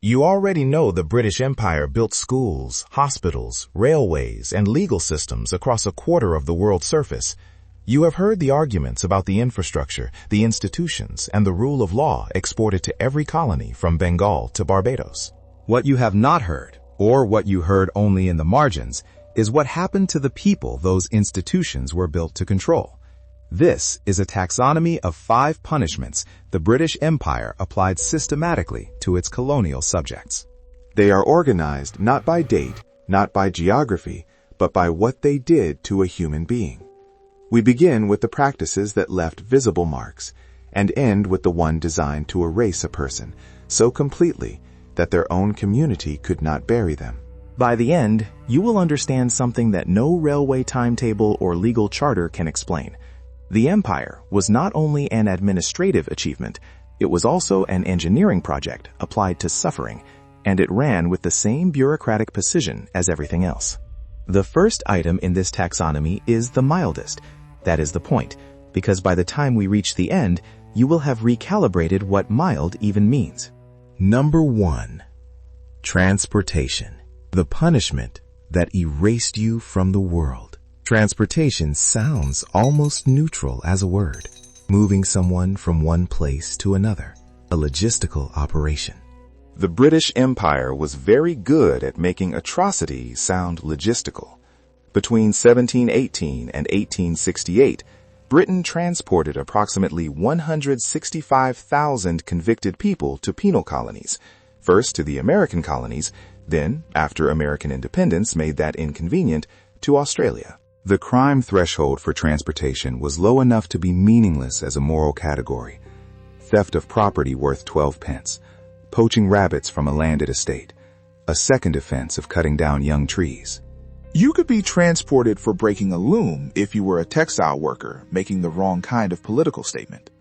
You already know the British Empire built schools, hospitals, railways, and legal systems across a quarter of the world's surface. You have heard the arguments about the infrastructure, the institutions, and the rule of law exported to every colony from Bengal to Barbados. What you have not heard, or what you heard only in the margins, is what happened to the people those institutions were built to control. This is a taxonomy of 5 punishments the British Empire applied systematically to its colonial subjects. They are organized not by date, not by geography, but by what they did to a human being. We begin with the practices that left visible marks, and end with the one designed to erase a person so completely that their own community could not bury them. By the end, you will understand something that no railway timetable or legal charter can explain. The empire was not only an administrative achievement, it was also an engineering project applied to suffering, and it ran with the same bureaucratic precision as everything else. The first item in this taxonomy is the mildest. That is the point, because by the time we reach the end, you will have recalibrated what mild even means. Number 1. Transportation. The punishment that erased you from the world. Transportation sounds almost neutral as a word, moving someone from one place to another, a logistical operation. The British Empire was very good at making atrocity sound logistical. Between 1718 and 1868, Britain transported approximately 165,000 convicted people to penal colonies, first to the American colonies, then, after American independence made that inconvenient, to Australia. The crime threshold for transportation was low enough to be meaningless as a moral category. Theft of property worth 12 pence, poaching rabbits from a landed estate, a second offense of cutting down young trees. You could be transported for breaking a loom if you were a textile worker making the wrong kind of political statement.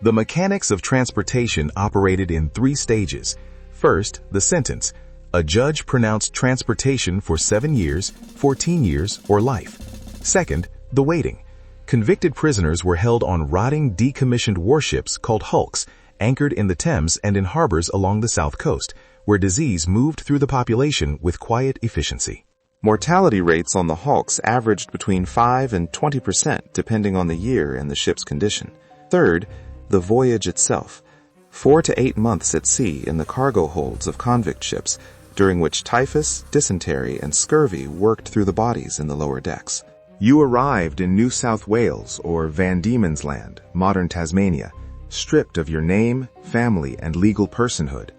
The mechanics of transportation operated in 3 stages. First, the sentence. A judge pronounced transportation for 7 years, 14 years, or life. Second, the waiting. Convicted prisoners were held on rotting, decommissioned warships called hulks, anchored in the Thames and in harbors along the south coast, where disease moved through the population with quiet efficiency. Mortality rates on the hulks averaged between 5 and 20% depending on the year and the ship's condition. Third, the voyage itself. 4 to 8 months at sea in the cargo holds of convict ships, during which typhus, dysentery, and scurvy worked through the bodies in the lower decks. You arrived in New South Wales or Van Diemen's Land, modern Tasmania, stripped of your name, family, and legal personhood.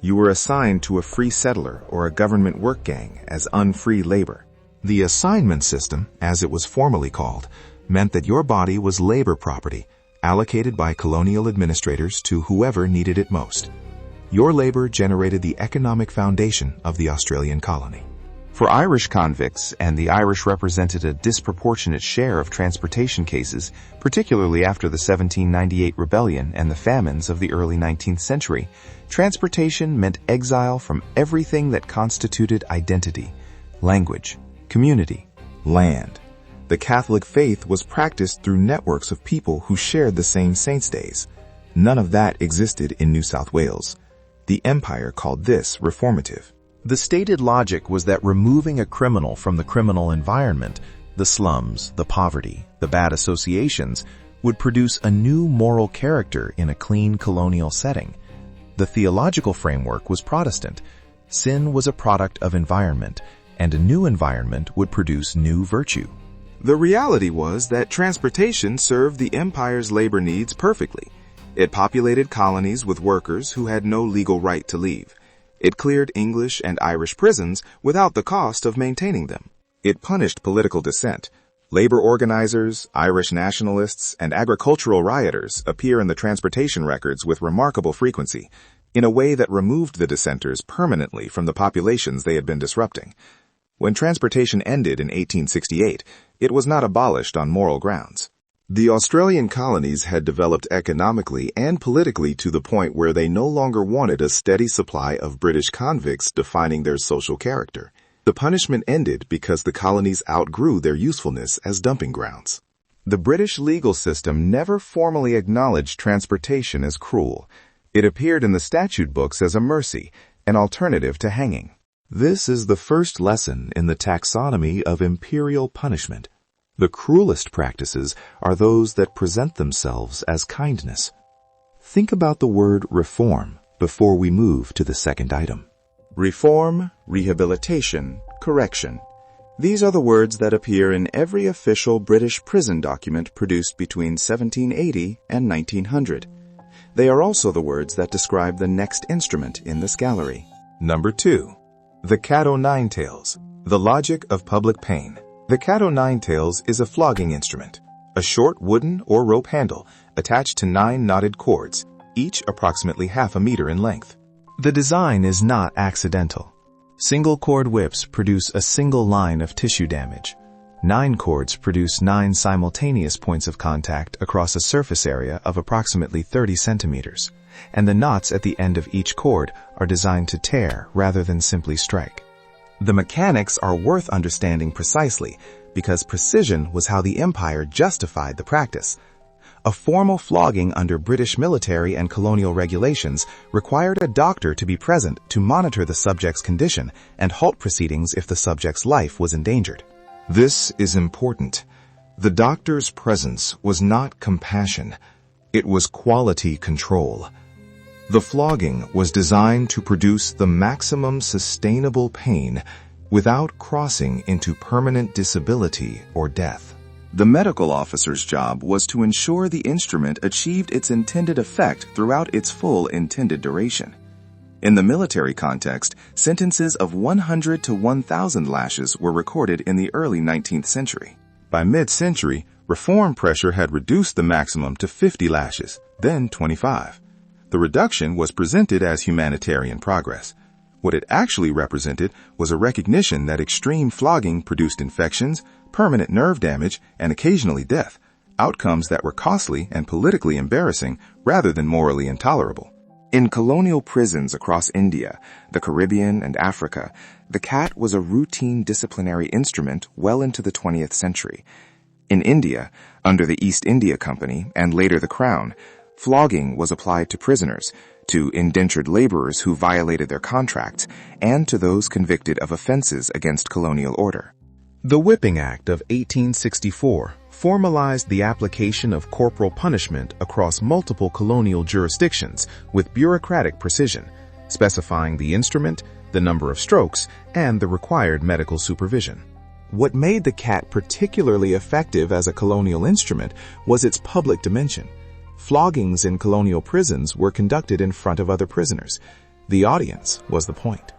You were assigned to a free settler or a government work gang as unfree labor. The assignment system, as it was formally called, meant that your body was labor property, allocated by colonial administrators to whoever needed it most. Your labor generated the economic foundation of the Australian colony. For Irish convicts, and the Irish represented a disproportionate share of transportation cases, particularly after the 1798 rebellion and the famines of the early 19th century, transportation meant exile from everything that constituted identity, language, community, land. The Catholic faith was practiced through networks of people who shared the same saints' days. None of that existed in New South Wales. The Empire called this reformative. The stated logic was that removing a criminal from the criminal environment, the slums, the poverty, the bad associations, would produce a new moral character in a clean colonial setting. The theological framework was Protestant. Sin was a product of environment, and a new environment would produce new virtue. The reality was that transportation served the empire's labor needs perfectly. It populated colonies with workers who had no legal right to leave. It cleared English and Irish prisons without the cost of maintaining them. It punished political dissent. Labor organizers, Irish nationalists, and agricultural rioters appear in the transportation records with remarkable frequency, in a way that removed the dissenters permanently from the populations they had been disrupting. When transportation ended in 1868, it was not abolished on moral grounds. The Australian colonies had developed economically and politically to the point where they no longer wanted a steady supply of British convicts defining their social character. The punishment ended because the colonies outgrew their usefulness as dumping grounds. The British legal system never formally acknowledged transportation as cruel. It appeared in the statute books as a mercy, an alternative to hanging. This is the first lesson in the taxonomy of imperial punishment. The cruelest practices are those that present themselves as kindness. Think about the word reform before we move to the second item. Reform, rehabilitation, correction. These are the words that appear in every official British prison document produced between 1780 and 1900. They are also the words that describe the next instrument in this gallery. Number 2. The cat o' nine tails. The logic of public pain. The cat o' nine tails is a flogging instrument, a short wooden or rope handle attached to 9 knotted cords, each approximately half a meter in length. The design is not accidental. Single cord whips produce a single line of tissue damage. 9 cords produce 9 simultaneous points of contact across a surface area of approximately 30 centimeters, and the knots at the end of each cord are designed to tear rather than simply strike. The mechanics are worth understanding precisely because precision was how the Empire justified the practice. A formal flogging under British military and colonial regulations required a doctor to be present to monitor the subject's condition and halt proceedings if the subject's life was endangered. This is important. The doctor's presence was not compassion. It was quality control. The flogging was designed to produce the maximum sustainable pain without crossing into permanent disability or death. The medical officer's job was to ensure the instrument achieved its intended effect throughout its full intended duration. In the military context, sentences of 100 to 1,000 lashes were recorded in the early 19th century. By mid-century, reform pressure had reduced the maximum to 50 lashes, then 25. The reduction was presented as humanitarian progress. What it actually represented was a recognition that extreme flogging produced infections, permanent nerve damage, and occasionally death, outcomes that were costly and politically embarrassing rather than morally intolerable. In colonial prisons across India, the Caribbean, and Africa, the cat was a routine disciplinary instrument well into the 20th century. In India, under the East India Company and later the Crown, flogging was applied to prisoners, to indentured laborers who violated their contracts, and to those convicted of offenses against colonial order. The Whipping Act of 1864 formalized the application of corporal punishment across multiple colonial jurisdictions with bureaucratic precision, specifying the instrument, the number of strokes, and the required medical supervision. What made the cat particularly effective as a colonial instrument was its public dimension. Floggings in colonial prisons were conducted in front of other prisoners. The audience was the point.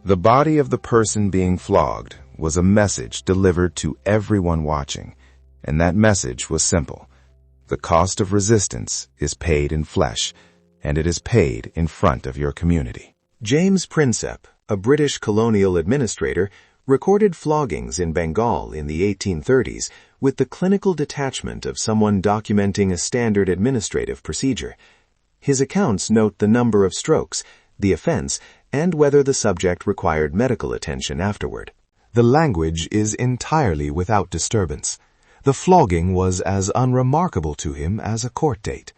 The body of the person being flogged was a message delivered to everyone watching, and that message was simple. The cost of resistance is paid in flesh, and it is paid in front of your community. James Prinsep, a British colonial administrator, recorded floggings in Bengal in the 1830s with the clinical detachment of someone documenting a standard administrative procedure. His accounts note the number of strokes, the offense, and whether the subject required medical attention afterward. The language is entirely without disturbance. The flogging was as unremarkable to him as a court date.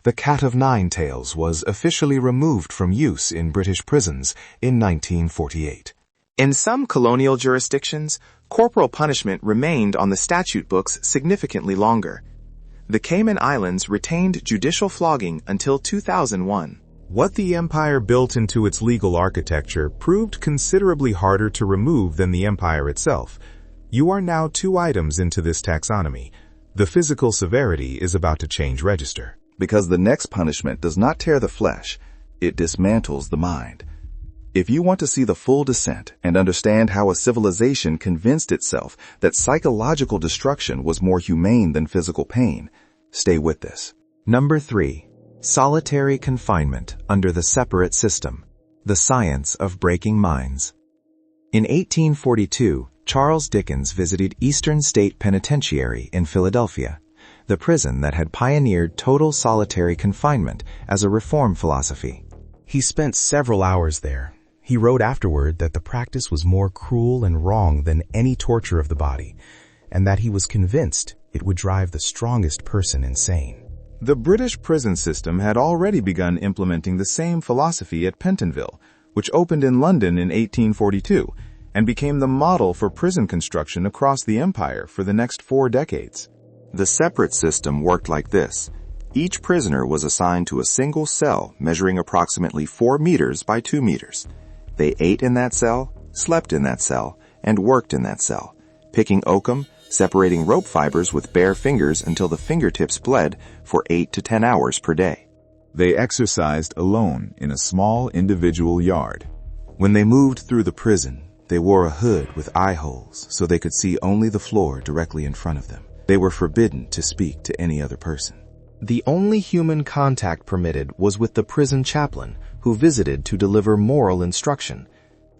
The cat of nine tails was officially removed from use in British prisons in 1948. In some colonial jurisdictions, corporal punishment remained on the statute books significantly longer. The Cayman Islands retained judicial flogging until 2001. What the empire built into its legal architecture proved considerably harder to remove than the empire itself. You are now 2 items into this taxonomy. The physical severity is about to change register. Because the next punishment does not tear the flesh, it dismantles the mind. If you want to see the full descent and understand how a civilization convinced itself that psychological destruction was more humane than physical pain, stay with this. Number 3. Solitary confinement under the separate system. The science of breaking minds. In 1842, Charles Dickens visited Eastern State Penitentiary in Philadelphia, the prison that had pioneered total solitary confinement as a reform philosophy. He spent several hours there. He wrote afterward that the practice was more cruel and wrong than any torture of the body, and that he was convinced it would drive the strongest person insane. The British prison system had already begun implementing the same philosophy at Pentonville, which opened in London in 1842 and became the model for prison construction across the empire for the next 4 decades. The separate system worked like this. Each prisoner was assigned to a single cell measuring approximately 4 meters by 2 meters. They ate in that cell, slept in that cell, and worked in that cell, picking oakum, separating rope fibers with bare fingers until the fingertips bled for 8 to 10 hours per day. They exercised alone in a small individual yard. When they moved through the prison, they wore a hood with eye holes so they could see only the floor directly in front of them. They were forbidden to speak to any other person. The only human contact permitted was with the prison chaplain, who visited to deliver moral instruction.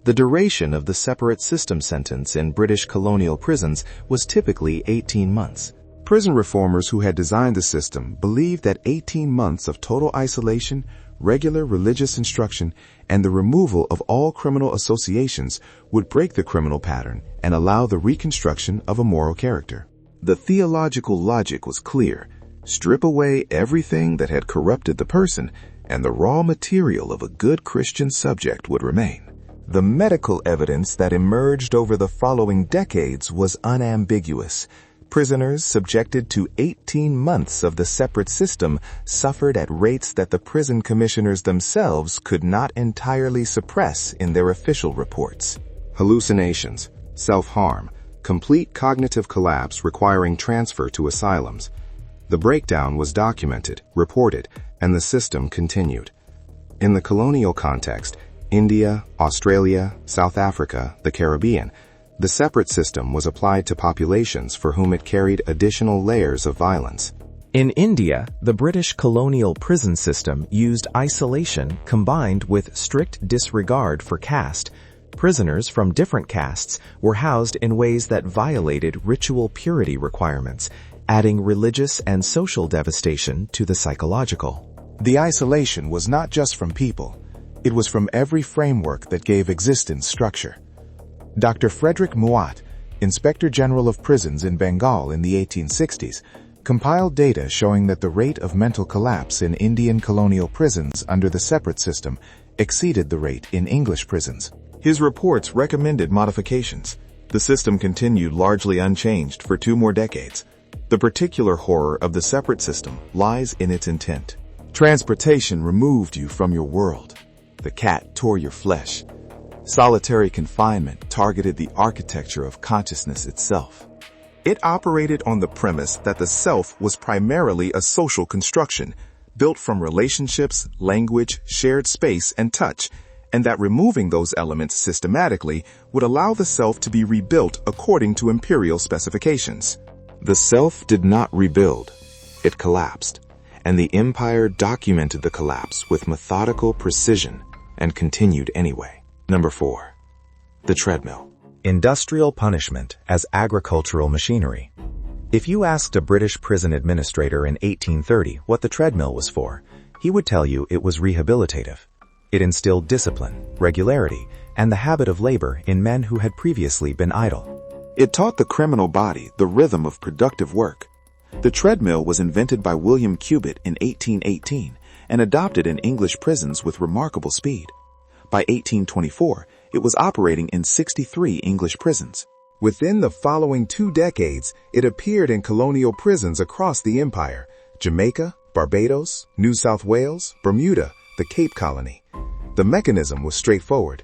The duration of the separate system sentence in British colonial prisons was typically 18 months. Prison reformers who had designed the system believed that 18 months of total isolation, regular religious instruction, and the removal of all criminal associations would break the criminal pattern and allow the reconstruction of a moral character. The theological logic was clear. Strip away everything that had corrupted the person, and the raw material of a good Christian subject would remain. The medical evidence that emerged over the following decades was unambiguous. Prisoners subjected to 18 months of the separate system suffered at rates that the prison commissioners themselves could not entirely suppress in their official reports. Hallucinations, self-harm, complete cognitive collapse requiring transfer to asylums. The breakdown was documented, reported, and the system continued. In the colonial context, India, Australia, South Africa, the Caribbean, the separate system was applied to populations for whom it carried additional layers of violence. In India, the British colonial prison system used isolation combined with strict disregard for caste. Prisoners from different castes were housed in ways that violated ritual purity requirements, adding religious and social devastation to the psychological. The isolation was not just from people. It was from every framework that gave existence structure. Dr. Frederick Muat, Inspector General of Prisons in Bengal in the 1860s, compiled data showing that the rate of mental collapse in Indian colonial prisons under the separate system exceeded the rate in English prisons. His reports recommended modifications. The system continued largely unchanged for 2 more decades. The particular horror of the separate system lies in its intent. Transportation removed you from your world. The cat tore your flesh. Solitary confinement targeted the architecture of consciousness itself. It operated on the premise that the self was primarily a social construction, built from relationships, language, shared space, and touch, and that removing those elements systematically would allow the self to be rebuilt according to imperial specifications. The self did not rebuild. It collapsed, and the empire documented the collapse with methodical precision and continued anyway. Number 4. The treadmill. Industrial punishment as agricultural machinery. If you asked a British prison administrator in 1830 what the treadmill was for, he would tell you it was rehabilitative. It instilled discipline, regularity, and the habit of labor in men who had previously been idle. It taught the criminal body the rhythm of productive work. The treadmill was invented by William Cubitt in 1818 and adopted in English prisons with remarkable speed. By 1824, it was operating in 63 English prisons. Within the following 2 decades, it appeared in colonial prisons across the empire: Jamaica, Barbados, New South Wales, Bermuda, the Cape Colony. The mechanism was straightforward.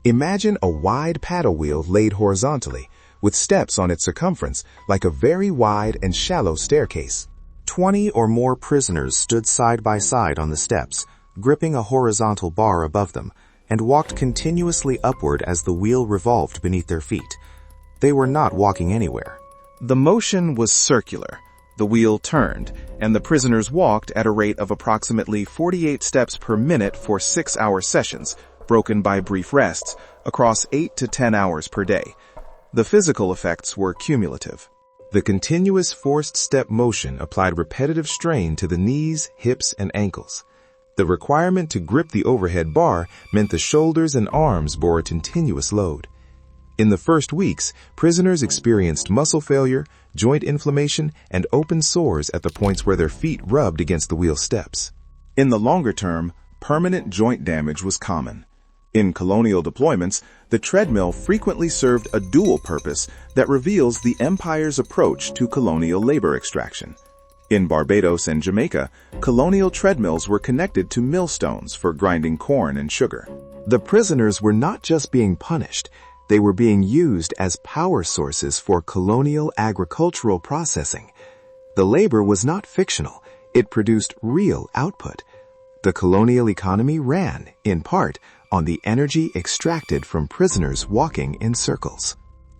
Imagine a wide paddle wheel laid horizontally, with steps on its circumference like a very wide and shallow staircase. 20 or more prisoners stood side by side on the steps, gripping a horizontal bar above them, and walked continuously upward as the wheel revolved beneath their feet. They were not walking anywhere. The motion was circular. The wheel turned, and the prisoners walked at a rate of approximately 48 steps per minute for 6-hour sessions, broken by brief rests, across 8 to 10 hours per day. The physical effects were cumulative. The continuous forced step motion applied repetitive strain to the knees, hips, and ankles. The requirement to grip the overhead bar meant the shoulders and arms bore a continuous load. In the first weeks, prisoners experienced muscle failure, joint inflammation, and open sores at the points where their feet rubbed against the wheel steps. In the longer term, permanent joint damage was common. In colonial deployments, the treadmill frequently served a dual purpose that reveals the empire's approach to colonial labor extraction. In Barbados and Jamaica, colonial treadmills were connected to millstones for grinding corn and sugar. The prisoners were not just being punished, they were being used as power sources for colonial agricultural processing. The labor was not fictional, it produced real output. The colonial economy ran, in part, on the energy extracted from prisoners walking in circles.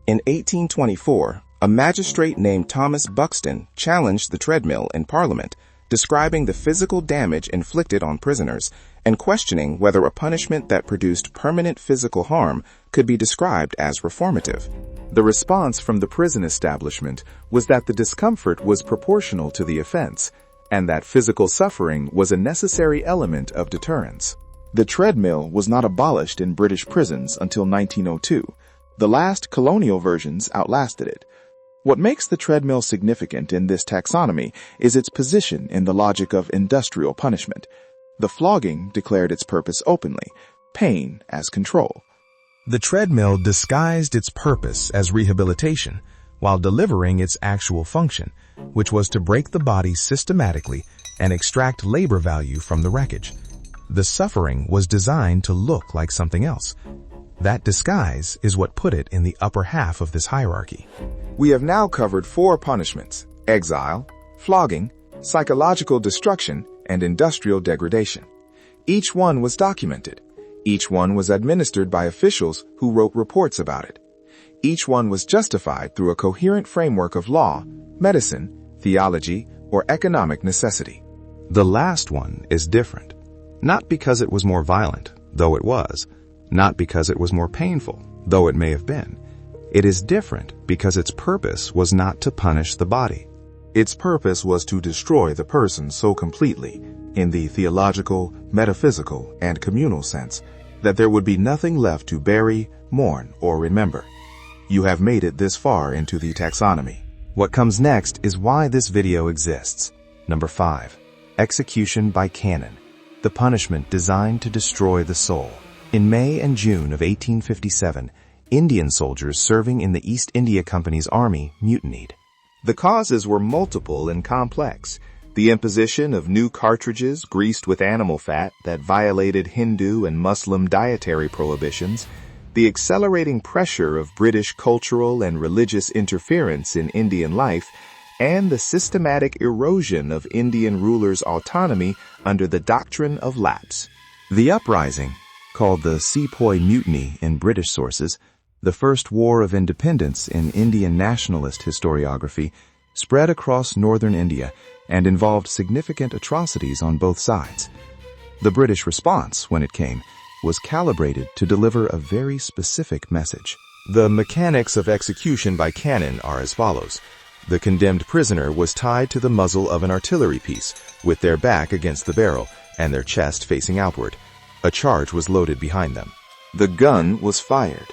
In 1824, a magistrate named Thomas Buxton challenged the treadmill in Parliament, describing the physical damage inflicted on prisoners and questioning whether a punishment that produced permanent physical harm could be described as reformative. The response from the prison establishment was that the discomfort was proportional to the offense, and that physical suffering was a necessary element of deterrence. The treadmill was not abolished in British prisons until 1902. The last colonial versions outlasted it. What makes the treadmill significant in this taxonomy is its position in the logic of industrial punishment. The flogging declared its purpose openly, pain as control. The treadmill disguised its purpose as rehabilitation while delivering its actual function, which was to break the body systematically and extract labor value from the wreckage. The suffering was designed to look like something else. That disguise is what put it in the upper half of this hierarchy. We have now covered 4 punishments: exile, flogging, psychological destruction, and industrial degradation. Each one was documented. Each one was administered by officials who wrote reports about it. Each one was justified through a coherent framework of law, medicine, theology, or economic necessity. The last one is different. Not because it was more violent, though it was. Not because it was more painful, though it may have been. It is different because its purpose was not to punish the body. Its purpose was to destroy the person so completely, in the theological, metaphysical, and communal sense, that there would be nothing left to bury, mourn, or remember. You have made it this far into the taxonomy. What comes next is why this video exists. Number 5. Execution by cannon. The punishment designed to destroy the soul. In May and June of 1857, Indian soldiers serving in the East India Company's army mutinied. The causes were multiple and complex. The imposition of new cartridges greased with animal fat that violated Hindu and Muslim dietary prohibitions, the accelerating pressure of British cultural and religious interference in Indian life, and the systematic erosion of Indian rulers' autonomy under the doctrine of lapse. The uprising, called the Sepoy Mutiny in British sources, the first war of independence in Indian nationalist historiography, spread across northern India and involved significant atrocities on both sides. The British response, when it came, was calibrated to deliver a very specific message. The mechanics of execution by cannon are as follows. The condemned prisoner was tied to the muzzle of an artillery piece, with their back against the barrel and their chest facing outward. A charge was loaded behind them. The gun was fired.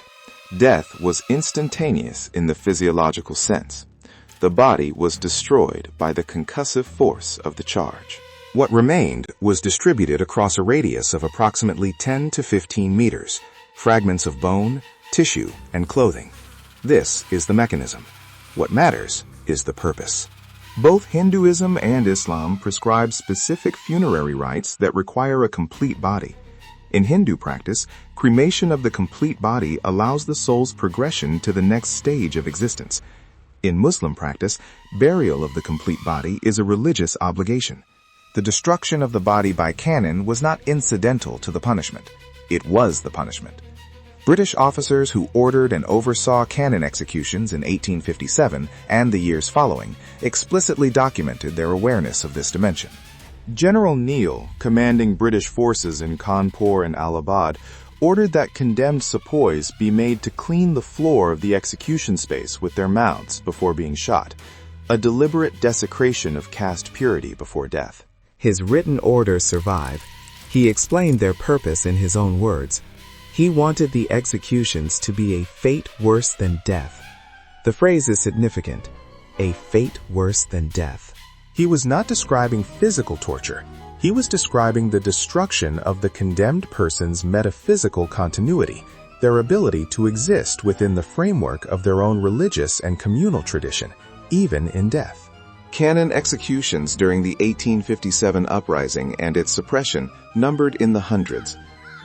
Death was instantaneous in the physiological sense. The body was destroyed by the concussive force of the charge. What remained was distributed across a radius of approximately 10 to 15 meters, fragments of bone, tissue, and clothing. This is the mechanism. What matters is the purpose. Both Hinduism and Islam prescribe specific funerary rites that require a complete body. In Hindu practice, cremation of the complete body allows the soul's progression to the next stage of existence. In Muslim practice, burial of the complete body is a religious obligation. The destruction of the body by cannon was not incidental to the punishment. It was the punishment. British officers who ordered and oversaw cannon executions in 1857 and the years following explicitly documented their awareness of this dimension. General Neil, commanding British forces in Cawnpur and Allahabad, ordered that condemned sepoys be made to clean the floor of the execution space with their mouths before being shot, a deliberate desecration of caste purity before death. His written orders survive. He explained their purpose in his own words. He wanted the executions to be a fate worse than death. The phrase is significant. A fate worse than death. He was not describing physical torture. He was describing the destruction of the condemned person's metaphysical continuity, their ability to exist within the framework of their own religious and communal tradition, even in death. Canon executions during the 1857 uprising and its suppression numbered in the hundreds.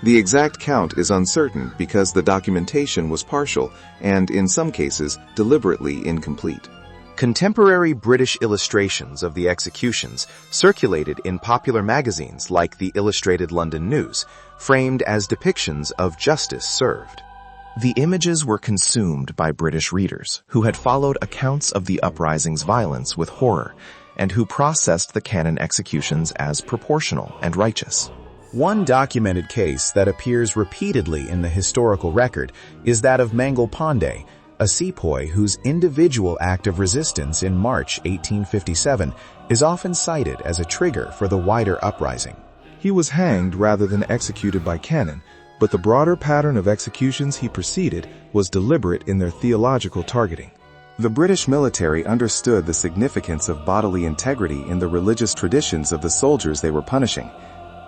The exact count is uncertain because the documentation was partial and, in some cases, deliberately incomplete. Contemporary British illustrations of the executions circulated in popular magazines like the Illustrated London News, framed as depictions of justice served. The images were consumed by British readers who had followed accounts of the uprising's violence with horror and who processed the canon executions as proportional and righteous. One documented case that appears repeatedly in the historical record is that of Mangal Pandey, a sepoy whose individual act of resistance in March 1857 is often cited as a trigger for the wider uprising. He was hanged rather than executed by canon, but the broader pattern of executions he preceded was deliberate in their theological targeting. The British military understood the significance of bodily integrity in the religious traditions of the soldiers they were punishing.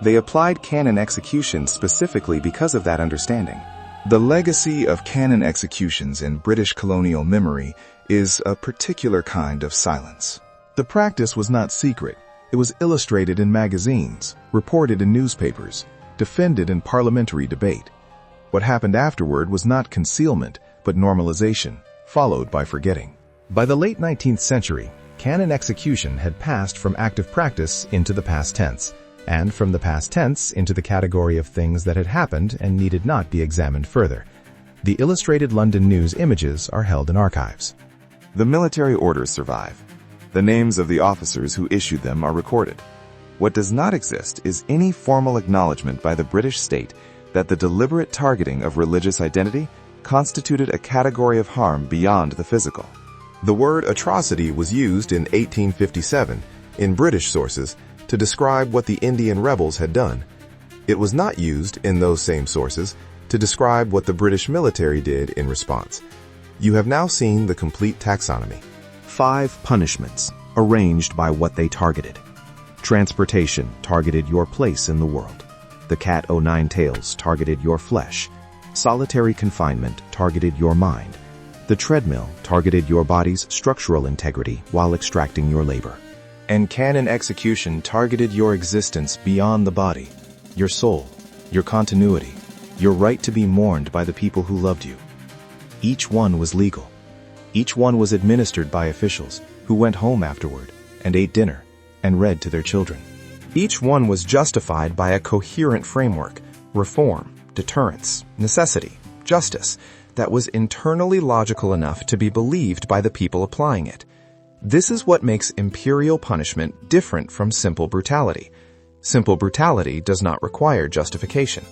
They applied canon executions specifically because of that understanding. The legacy of canon executions in British colonial memory is a particular kind of silence. The practice was not secret. It was illustrated in magazines, reported in newspapers, defended in parliamentary debate. What happened afterward was not concealment, but normalization, followed by forgetting. By the late 19th century, canon execution had passed from active practice into the past tense, and from the past tense into the category of things that had happened and needed not be examined further. The Illustrated London News images are held in archives. The military orders survive. The names of the officers who issued them are recorded. What does not exist is any formal acknowledgement by the British state that the deliberate targeting of religious identity constituted a category of harm beyond the physical. The word atrocity was used in 1857 in British sources to describe what the Indian rebels had done. It was not used in those same sources to describe what the British military did in response. You have now seen the complete taxonomy. 5 punishments, arranged by what they targeted. Transportation targeted your place in the world. The cat o' nine tails targeted your flesh. Solitary confinement targeted your mind. The treadmill targeted your body's structural integrity while extracting your labor. And canon execution targeted your existence beyond the body, your soul, your continuity, your right to be mourned by the people who loved you. Each one was legal. Each one was administered by officials who went home afterward and ate dinner and read to their children. Each one was justified by a coherent framework, reform, deterrence, necessity, justice, that was internally logical enough to be believed by the people applying it. This is what makes imperial punishment different from simple brutality. Simple brutality does not require justification.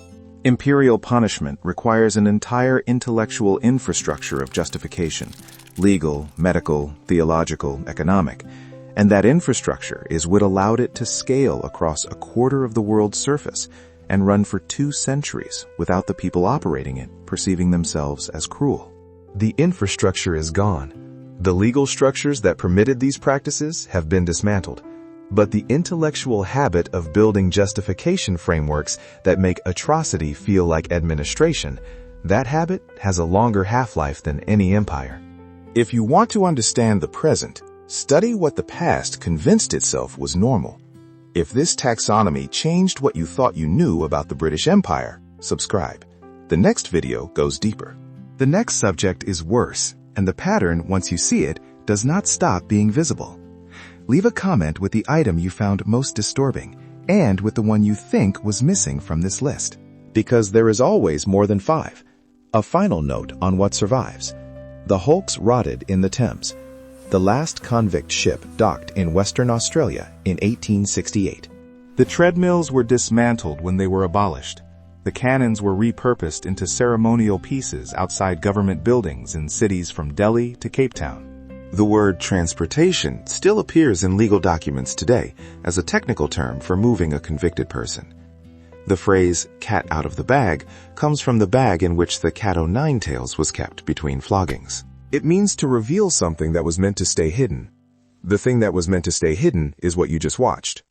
Imperial punishment requires an entire intellectual infrastructure of justification, legal, medical, theological, economic, and that infrastructure is what allowed it to scale across a quarter of the world's surface and run for 2 centuries without the people operating it perceiving themselves as cruel. The infrastructure is gone. The legal structures that permitted these practices have been dismantled, but the intellectual habit of building justification frameworks that make atrocity feel like administration, that habit has a longer half-life than any empire. If you want to understand the present, study what the past convinced itself was normal. If this taxonomy changed what you thought you knew about the British Empire, subscribe. The next video goes deeper. The next subject is worse, and the pattern, once you see it, does not stop being visible. Leave a comment with the item you found most disturbing, and with the one you think was missing from this list. Because there is always more than 5. A final note on what survives. The hulks rotted in the Thames. The last convict ship docked in Western Australia in 1868. The treadmills were dismantled when they were abolished. The cannons were repurposed into ceremonial pieces outside government buildings in cities from Delhi to Cape Town. The word transportation still appears in legal documents today as a technical term for moving a convicted person. The phrase cat out of the bag comes from the bag in which the cat o' nine tails was kept between floggings. It means to reveal something that was meant to stay hidden. The thing that was meant to stay hidden is what you just watched.